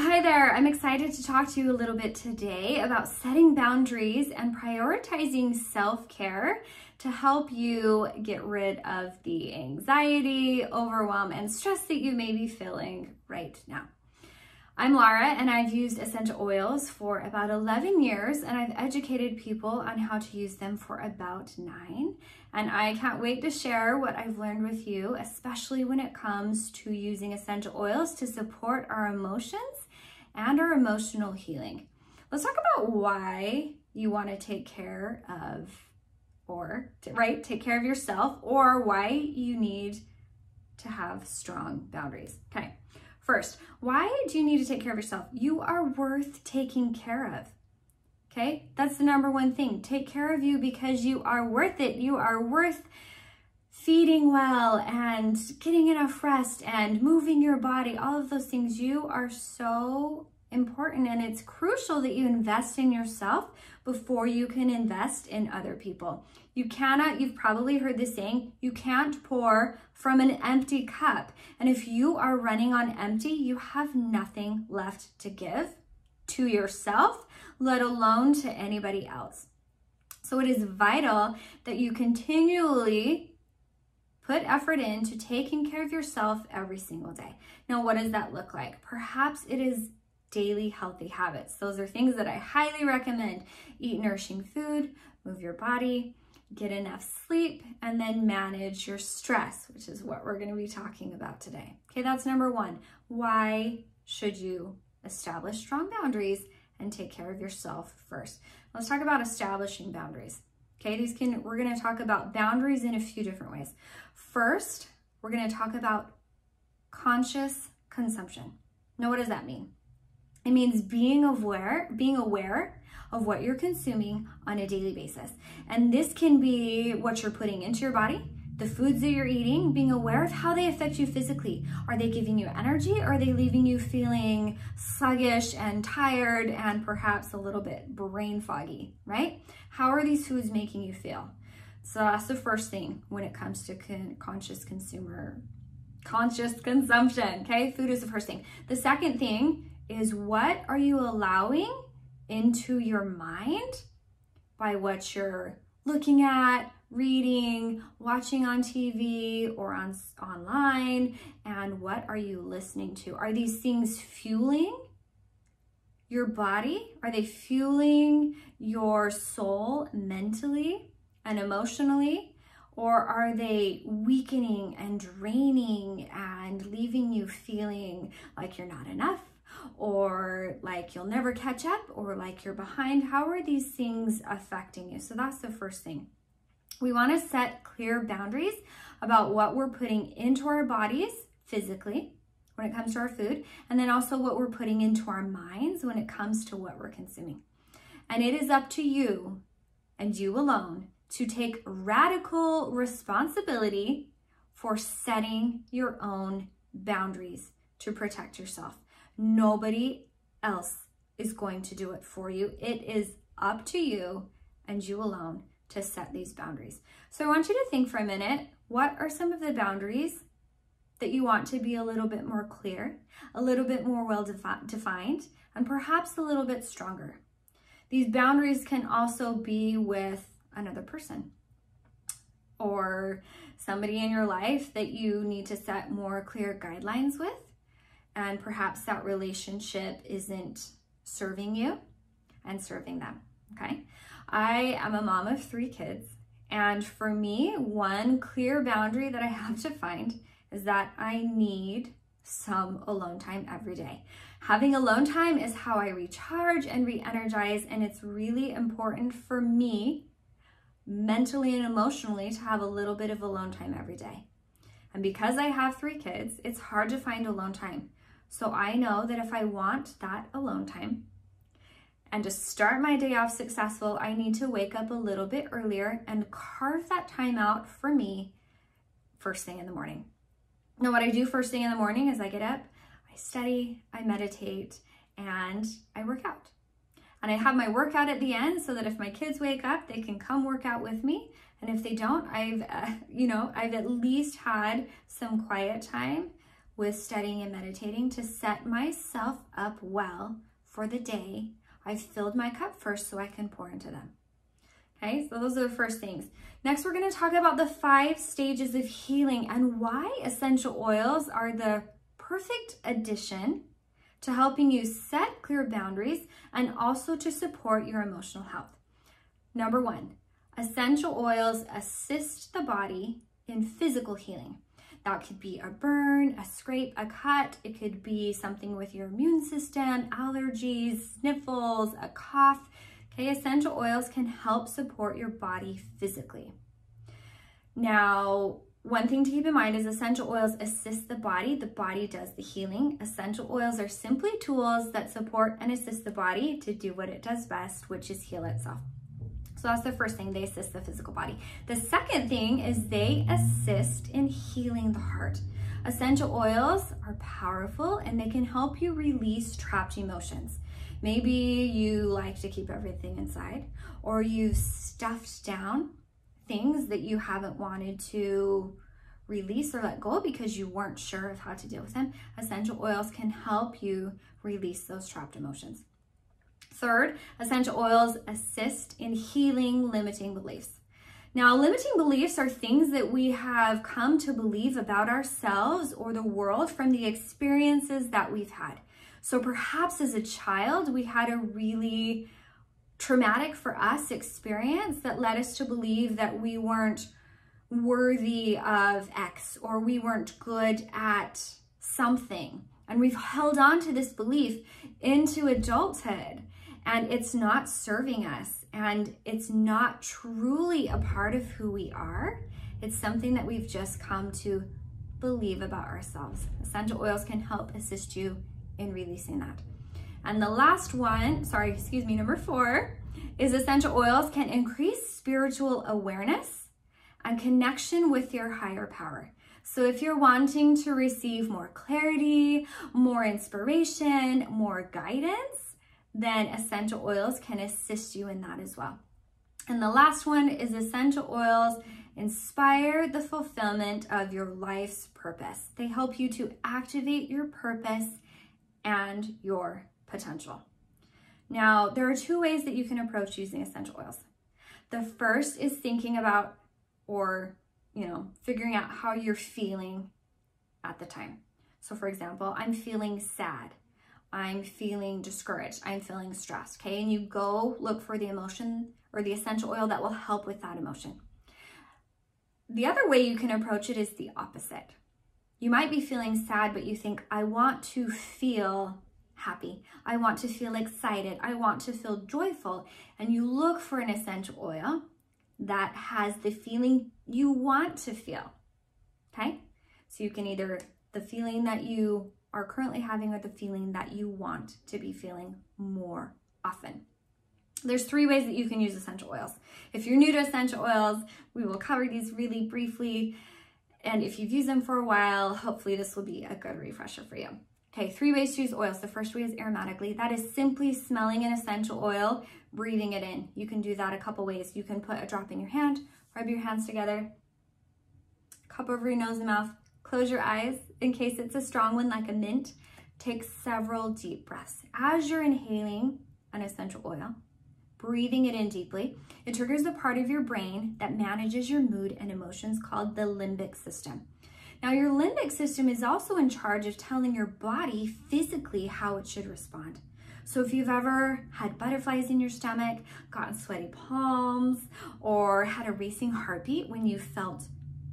Hi there, I'm excited to talk to you a little bit today about setting boundaries and prioritizing self-care to help you get rid of the anxiety, overwhelm, and stress that you may be feeling right now. I'm Laura, and I've used essential oils for about 11 years, and I've educated people on how to use them for about 9. And I can't wait to share what I've learned with you, especially when it comes to using essential oils to support our emotions and our emotional healing. Let's talk about why you want to take care of, take care of yourself, or why you need to have strong boundaries. Okay. First, why do you need to take care of yourself? You are worth taking care of. Okay, that's the number one thing. Take care of you because you are worth it. You are worth feeding well and getting enough rest and moving your body. All of those things, you are so important, and it's crucial that you invest in yourself before you can invest in other people. You've probably heard this saying, you can't pour from an empty cup. And if you are running on empty, you have nothing left to give to yourself, let alone to anybody else. So it is vital that you continually put effort into taking care of yourself every single day. Now, what does that look like? Perhaps it is daily healthy habits. Those are things that I highly recommend. Eat nourishing food, move your body, get enough sleep, and then manage your stress, which is what we're going to be talking about today. Okay, that's number one. Why should you establish strong boundaries and take care of yourself first? Let's talk about establishing boundaries. Okay, we're going to talk about boundaries in a few different ways. First, we're going to talk about conscious consumption. Now, what does that mean? It means being aware of what you're consuming on a daily basis. And this can be what you're putting into your body, the foods that you're eating, being aware of how they affect you physically. Are they giving you energy, or are they leaving you feeling sluggish and tired and perhaps a little bit brain foggy, right? How are these foods making you feel? So that's the first thing when it comes to conscious consumption, okay? Food is the first thing. The second thing is, what are you allowing into your mind by what you're looking at, reading, watching on TV or online, and what are you listening to? Are these things fueling your body? Are they fueling your soul mentally and emotionally? Or are they weakening and draining and leaving you feeling like you're not enough, or like you'll never catch up, or like you're behind? How are these things affecting you? So that's the first thing. We want to set clear boundaries about what we're putting into our bodies physically when it comes to our food, and then also what we're putting into our minds when it comes to what we're consuming. And it is up to you and you alone to take radical responsibility for setting your own boundaries to protect yourself. Nobody else is going to do it for you. It is up to you and you alone to set these boundaries. So I want you to think for a minute, what are some of the boundaries that you want to be a little bit more clear, a little bit more well-defined, and perhaps a little bit stronger? These boundaries can also be with another person or somebody in your life that you need to set more clear guidelines with, and perhaps that relationship isn't serving you and serving them, okay? I am a mom of 3 kids, and for me, one clear boundary that I have to find is that I need some alone time every day. Having alone time is how I recharge and re-energize, and it's really important for me mentally and emotionally to have a little bit of alone time every day. And because I have 3 kids, it's hard to find alone time. So I know that if I want that alone time and to start my day off successful, I need to wake up a little bit earlier and carve that time out for me first thing in the morning. Now, what I do first thing in the morning is I get up, I study, I meditate, and I work out. And I have my workout at the end so that if my kids wake up, they can come work out with me. And if they don't, I've at least had some quiet time with studying and meditating to set myself up well for the day. I've filled my cup first so I can pour into them. Okay, so those are the first things. Next, we're going to talk about the 5 stages of healing and why essential oils are the perfect addition to helping you set clear boundaries and also to support your emotional health. Number 1, essential oils assist the body in physical healing. That could be a burn, a scrape, a cut. It could be something with your immune system, allergies, sniffles, a cough. Okay, essential oils can help support your body physically. Now, one thing to keep in mind is essential oils assist the body does the healing. Essential oils are simply tools that support and assist the body to do what it does best, which is heal itself. So that's the first thing, they assist the physical body. The second thing is they assist in healing the heart. Essential oils are powerful and they can help you release trapped emotions. Maybe you like to keep everything inside, or you've stuffed down things that you haven't wanted to release or let go because you weren't sure of how to deal with them. Essential oils can help you release those trapped emotions. Third, essential oils assist in healing limiting beliefs. Now, limiting beliefs are things that we have come to believe about ourselves or the world from the experiences that we've had. So perhaps as a child, we had a really traumatic for us experience that led us to believe that we weren't worthy of X or we weren't good at something. And we've held on to this belief into adulthood, and it's not serving us and it's not truly a part of who we are. It's something that we've just come to believe about ourselves. Essential oils can help assist you in releasing that. And the last one, number 4, is essential oils can increase spiritual awareness and connection with your higher power. So if you're wanting to receive more clarity, more inspiration, more guidance, then essential oils can assist you in that as well. And the last one is essential oils inspire the fulfillment of your life's purpose. They help you to activate your purpose and your potential. Now, there are 2 ways that you can approach using essential oils. The first is thinking about or, figuring out how you're feeling at the time. So for example, I'm feeling sad. I'm feeling discouraged. I'm feeling stressed, okay? And you go look for the emotion or the essential oil that will help with that emotion. The other way you can approach it is the opposite. You might be feeling sad, but you think, I want to feel happy. I want to feel excited. I want to feel joyful. And you look for an essential oil that has the feeling you want to feel, okay? So you can either the feeling that you are currently having or the feeling that you want to be feeling more often. There's 3 ways that you can use essential oils. If you're new to essential oils, we will cover these really briefly. And if you've used them for a while, hopefully this will be a good refresher for you. Okay, 3 ways to use oils. The first way is aromatically. That is simply smelling an essential oil, breathing it in. You can do that a couple ways. You can put a drop in your hand, rub your hands together, cup over your nose and mouth, close your eyes in case it's a strong one like a mint. Take several deep breaths. As you're inhaling an essential oil, breathing it in deeply, it triggers the part of your brain that manages your mood and emotions called the limbic system. Now, your limbic system is also in charge of telling your body physically how it should respond. So if you've ever had butterflies in your stomach, gotten sweaty palms, or had a racing heartbeat when you felt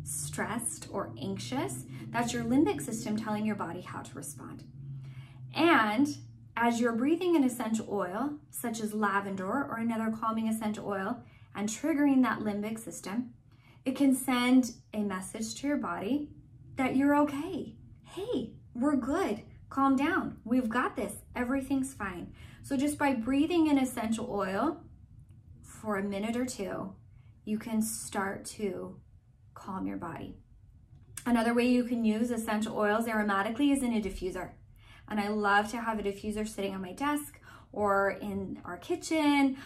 stressed or anxious, that's your limbic system telling your body how to respond. And as you're breathing an essential oil, such as lavender or another calming essential oil, and triggering that limbic system, it can send a message to your body that you're okay. Hey, we're good. Calm down. We've got this. Everything's fine. So just by breathing in essential oil for a minute or 2, you can start to calm your body. Another way you can use essential oils aromatically is in a diffuser. And I love to have a diffuser sitting on my desk or in our kitchen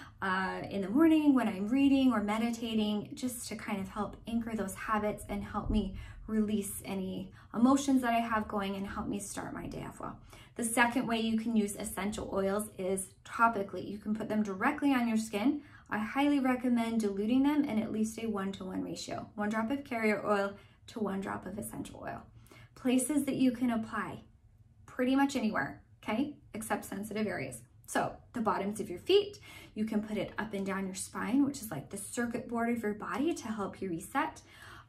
in the morning when I'm reading or meditating, just to kind of help anchor those habits and help me release any emotions that I have going and help me start my day off well. The second way you can use essential oils is topically. You can put them directly on your skin. I highly recommend diluting them in at least a 1-to-1 ratio. 1 drop of carrier oil to 1 drop of essential oil. Places that you can apply pretty much anywhere, okay, except sensitive areas. So the bottoms of your feet, you can put it up and down your spine, which is like the circuit board of your body to help you reset.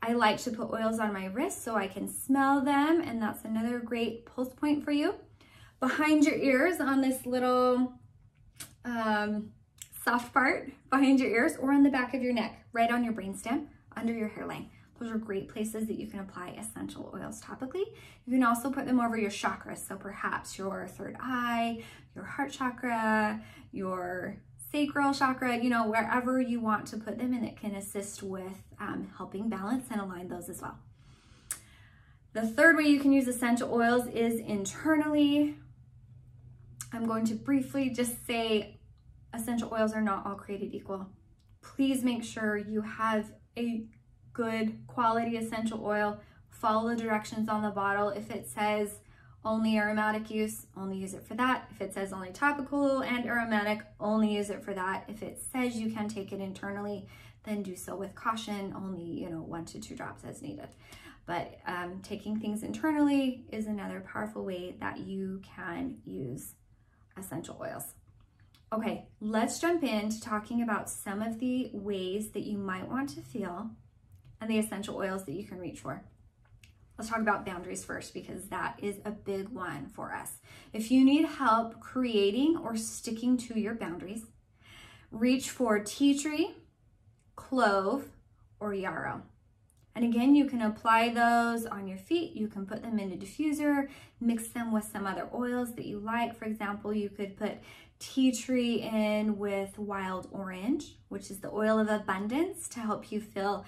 I like to put oils on my wrists so I can smell them, and that's another great pulse point for you. Behind your ears on this little soft part behind your ears, or on the back of your neck, right on your brainstem, under your hairline. Those are great places that you can apply essential oils topically. You can also put them over your chakras. So perhaps your third eye, your heart chakra, your sacral chakra, you know, wherever you want to put them, and it can assist with helping balance and align those as well. The third way you can use essential oils is internally. I'm going to briefly just say essential oils are not all created equal. Please make sure you have a good quality essential oil. Follow the directions on the bottle. If it says only aromatic use, only use it for that. If it says only topical and aromatic, only use it for that. If it says you can take it internally, then do so with caution, only 1 to 2 drops as needed. But taking things internally is another powerful way that you can use essential oils. Okay, let's jump into talking about some of the ways that you might want to feel and the essential oils that you can reach for. Let's talk about boundaries first, because that is a big one for us. If you need help creating or sticking to your boundaries, reach for tea tree, clove, or yarrow. And again, you can apply those on your feet. You can put them in a diffuser, mix them with some other oils that you like. For example, you could put tea tree in with wild orange, which is the oil of abundance, to help you feel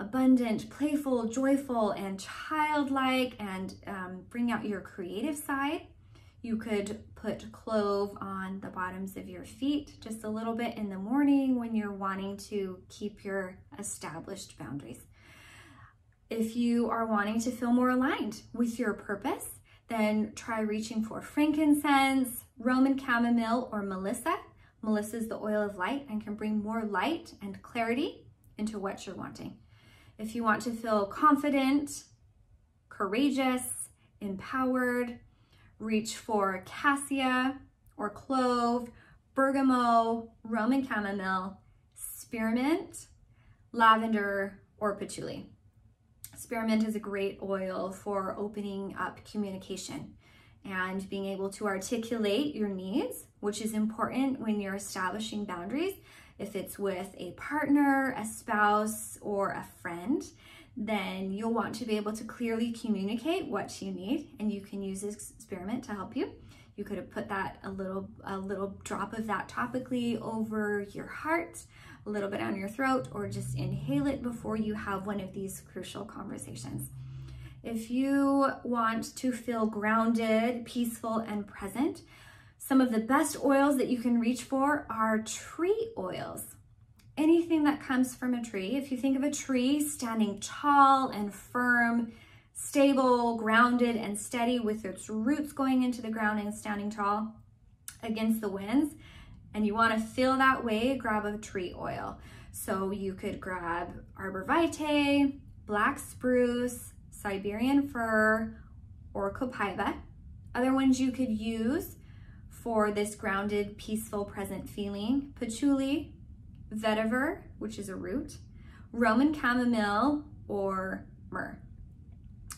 abundant, playful, joyful, and childlike, and bring out your creative side. You could put clove on the bottoms of your feet just a little bit in the morning when you're wanting to keep your established boundaries. If you are wanting to feel more aligned with your purpose, then try reaching for frankincense, Roman chamomile, or Melissa. Melissa is the oil of light and can bring more light and clarity into what you're wanting. If you want to feel confident, courageous, empowered, reach for cassia or clove, bergamot, Roman chamomile, spearmint, lavender, or patchouli. Spearmint is a great oil for opening up communication and being able to articulate your needs, which is important when you're establishing boundaries. If it's with a partner, a spouse, or a friend, then you'll want to be able to clearly communicate what you need, and you can use this spearmint to help you. You could have put that a little drop of that topically over your heart, a little bit on your throat, or just inhale it before you have one of these crucial conversations. If you want to feel grounded, peaceful, and present, some of the best oils that you can reach for are tree oils. Anything that comes from a tree. If you think of a tree standing tall and firm, stable, grounded, and steady with its roots going into the ground and standing tall against the winds, and you want to feel that way, grab a tree oil. So you could grab arbor vitae, black spruce, Siberian fir, or copaiba. Other ones you could use for this grounded, peaceful, present feeling: patchouli, vetiver, which is a root, Roman chamomile, or myrrh.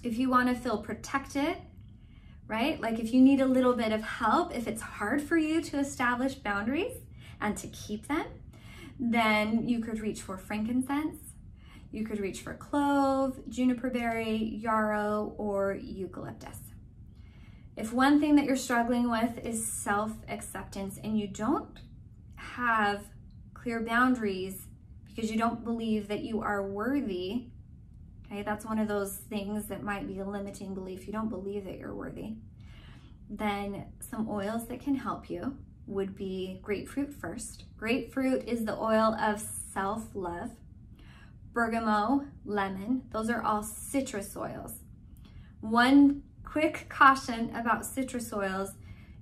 If you want to feel protected, right? Like if you need a little bit of help, if it's hard for you to establish boundaries and to keep them, then you could reach for frankincense. You could reach for clove, juniper berry, yarrow, or eucalyptus. If one thing that you're struggling with is self-acceptance and you don't have clear boundaries because you don't believe that you are worthy, okay, that's one of those things that might be a limiting belief. You don't believe that you're worthy. Then some oils that can help you would be grapefruit first. Grapefruit is the oil of self-love. bergamot, lemon. Those are all citrus oils. One quick caution about citrus oils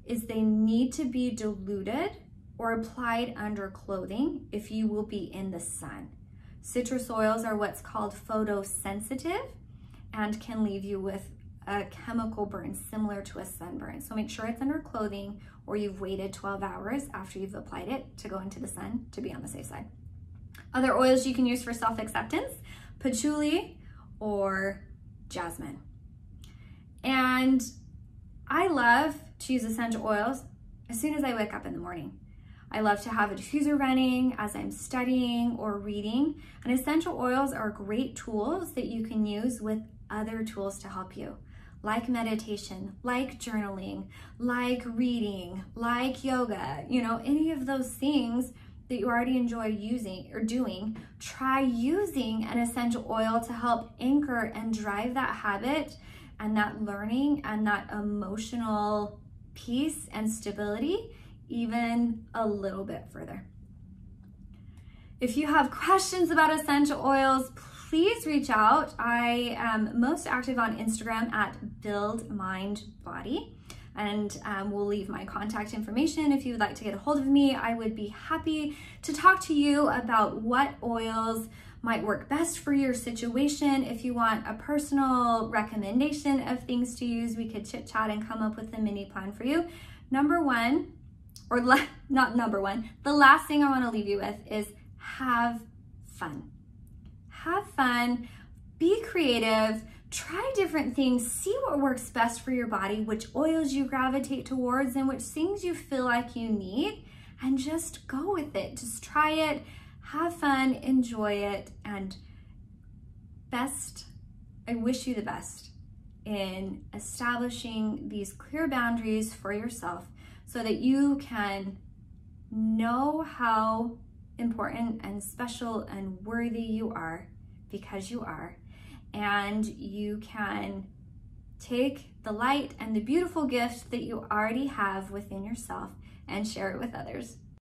is they need to be diluted or applied under clothing if you will be in the sun. Citrus oils are what's called photosensitive and can leave you with a chemical burn similar to a sunburn. So make sure it's under clothing or you've waited 12 hours after you've applied it to go into the sun to be on the safe side. Other oils you can use for self-acceptance, patchouli or jasmine. And I love to use essential oils as soon as I wake up in the morning. I love to have a diffuser running as I'm studying or reading. And essential oils are great tools that you can use with other tools to help you, like meditation, like journaling, like reading, like yoga, any of those things that you already enjoy using or doing. Try using an essential oil to help anchor and drive that habit and that learning and that emotional peace and stability even a little bit further. If you have questions about essential oils, please reach out. I am most active on Instagram at Build Mind Body, and we'll leave my contact information if you would like to get a hold of me. I would be happy to talk to you about what oils might work best for your situation. If you want a personal recommendation of things to use, we could chit chat and come up with a mini plan for you. The last thing I want to leave you with is have fun. Have fun, be creative, try different things, see what works best for your body, which oils you gravitate towards and which things you feel like you need, and just go with it. Just try it, have fun, enjoy it, and I wish you the best in establishing these clear boundaries for yourself so that you can know how important and special and worthy you are, because you are, and you can take the light and the beautiful gift that you already have within yourself and share it with others.